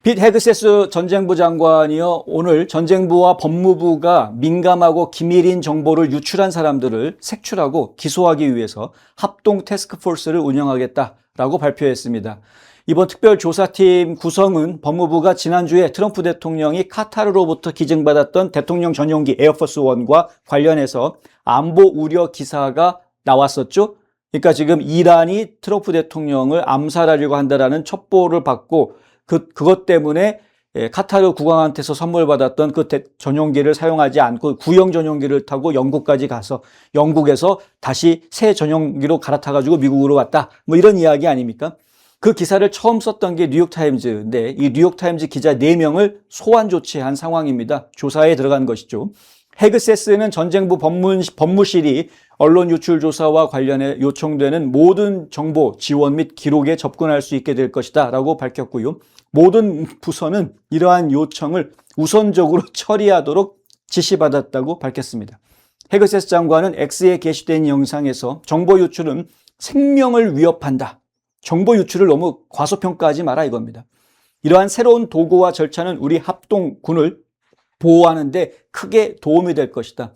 핏 헤그세스 전쟁부 장관이요, 오늘 전쟁부와 법무부가 민감하고 기밀인 정보를 유출한 사람들을 색출하고 기소하기 위해서 합동 태스크포스를 운영하겠다라고 발표했습니다. 이번 특별조사팀 구성은 법무부가 지난주에 트럼프 대통령이 카타르로부터 기증받았던 대통령 전용기 에어포스 1과 관련해서 안보 우려 기사가 나왔었죠. 그러니까 지금 이란이 트럼프 대통령을 암살하려고 한다라는 첩보를 받고 그것 때문에 카타르 국왕한테서 선물 받았던 그 전용기를 사용하지 않고 구형 전용기를 타고 영국까지 가서 영국에서 다시 새 전용기로 갈아타가지고 미국으로 왔다. 뭐 이런 이야기 아닙니까? 그 기사를 처음 썼던 게 뉴욕타임즈인데 이 뉴욕타임즈 기자 4명을 소환 조치한 상황입니다. 조사에 들어간 것이죠. 헤그세스는 전쟁부 법무실이 언론 유출 조사와 관련해 요청되는 모든 정보, 지원 및 기록에 접근할 수 있게 될 것이다 라고 밝혔고요. 모든 부서는 이러한 요청을 우선적으로 처리하도록 지시받았다고 밝혔습니다. 헤그세스 장관은 X에 게시된 영상에서 정보 유출은 생명을 위협한다. 정보 유출을 너무 과소평가하지 마라 이겁니다. 이러한 새로운 도구와 절차는 우리 합동군을 보호하는 데 크게 도움이 될 것이다.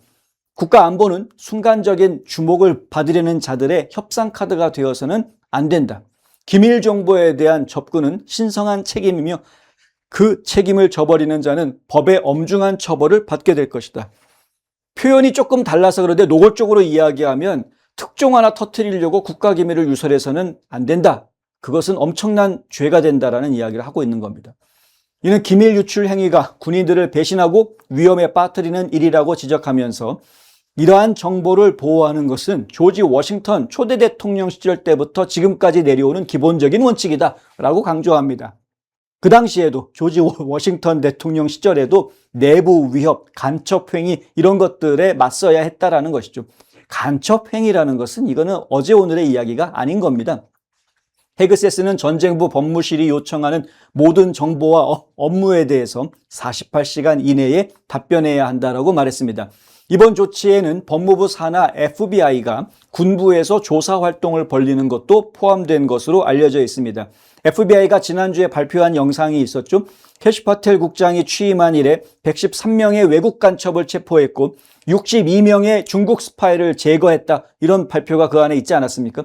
국가안보는 순간적인 주목을 받으려는 자들의 협상 카드가 되어서는 안 된다. 기밀 정보에 대한 접근은 신성한 책임이며 그 책임을 저버리는 자는 법의 엄중한 처벌을 받게 될 것이다. 표현이 조금 달라서 그런데 노골적으로 이야기하면 특종 하나 터뜨리려고 국가기밀을 유설해서는 안 된다. 그것은 엄청난 죄가 된다라는 이야기를 하고 있는 겁니다. 이는 기밀 유출 행위가 군인들을 배신하고 위험에 빠뜨리는 일이라고 지적하면서 이러한 정보를 보호하는 것은 조지 워싱턴 초대 대통령 시절 때부터 지금까지 내려오는 기본적인 원칙이다 라고 강조합니다. 그 당시에도 조지 워싱턴 대통령 시절에도 내부 위협, 간첩 행위 이런 것들에 맞서야 했다라는 것이죠. 간첩 행위라는 것은 이거는 어제 오늘의 이야기가 아닌 겁니다. 헤그세스는 전쟁부 법무실이 요청하는 모든 정보와 업무에 대해서 48시간 이내에 답변해야 한다라고 말했습니다. 이번 조치에는 법무부 산하 FBI가 군부에서 조사 활동을 벌이는 것도 포함된 것으로 알려져 있습니다. FBI가 지난주에 발표한 영상이 있었죠. 캐시 파텔 국장이 취임한 이래 113명의 외국 간첩을 체포했고 62명의 중국 스파이를 제거했다. 이런 발표가 그 안에 있지 않았습니까?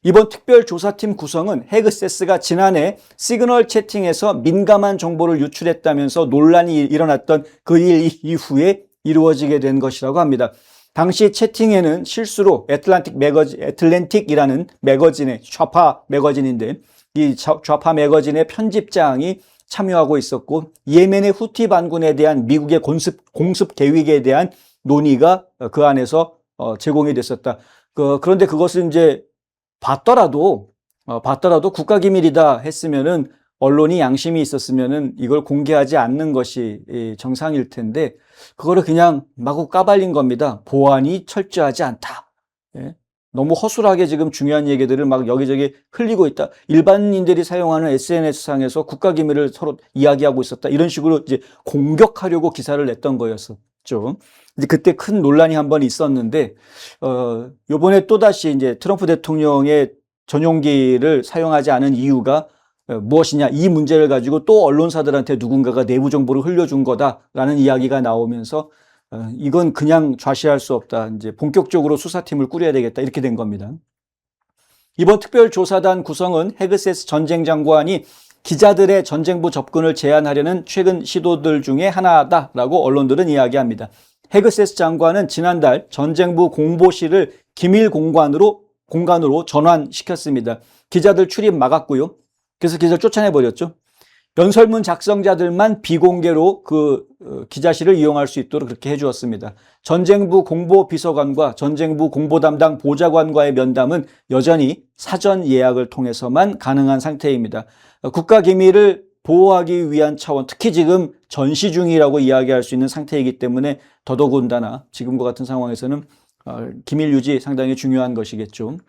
이번 특별조사팀 구성은 헤그세스가 지난해 시그널 채팅에서 민감한 정보를 유출했다면서 논란이 일어났던 그 일 이후에 이루어지게 된 것이라고 합니다. 당시 채팅에는 실수로 애틀랜틱이라는 매거진의 좌파 매거진인데 이 좌파 매거진의 편집장이 참여하고 있었고 예멘의 후티 반군에 대한 미국의 공습 계획에 대한 논의가 그 안에서 제공이 됐었다. 그런데 그것은 이제 봤더라도 국가기밀이다 했으면은 언론이 양심이 있었으면은 이걸 공개하지 않는 것이 정상일 텐데 그거를 그냥 마구 까발린 겁니다. 보안이 철저하지 않다. 예? 너무 허술하게 지금 중요한 얘기들을 막 여기저기 흘리고 있다. 일반인들이 사용하는 SNS상에서 국가기밀을 서로 이야기하고 있었다. 이런 식으로 이제 공격하려고 기사를 냈던 거였었죠. 이제 그때 큰 논란이 한번 있었는데 요번에 또다시 이제 트럼프 대통령의 전용기를 사용하지 않은 이유가 무엇이냐, 이 문제를 가지고 또 언론사들한테 누군가가 내부 정보를 흘려준 거다라는 이야기가 나오면서 이건 그냥 좌시할 수 없다. 이제 본격적으로 수사팀을 꾸려야 되겠다. 이렇게 된 겁니다. 이번 특별조사단 구성은 헤그세스 전쟁장관이 기자들의 전쟁부 접근을 제한하려는 최근 시도들 중에 하나다라고 언론들은 이야기합니다. 헤그세스 장관은 지난달 전쟁부 공보실을 기밀 공간으로 전환시켰습니다. 기자들 출입 막았고요. 그래서 기자를 쫓아내버렸죠. 연설문 작성자들만 비공개로 그 기자실을 이용할 수 있도록 그렇게 해주었습니다. 전쟁부 공보비서관과 전쟁부 공보담당 보좌관과의 면담은 여전히 사전 예약을 통해서만 가능한 상태입니다. 국가기밀을 보호하기 위한 차원, 특히 지금 전시 중이라고 이야기할 수 있는 상태이기 때문에 더더군다나 지금과 같은 상황에서는 기밀 유지 상당히 중요한 것이겠죠.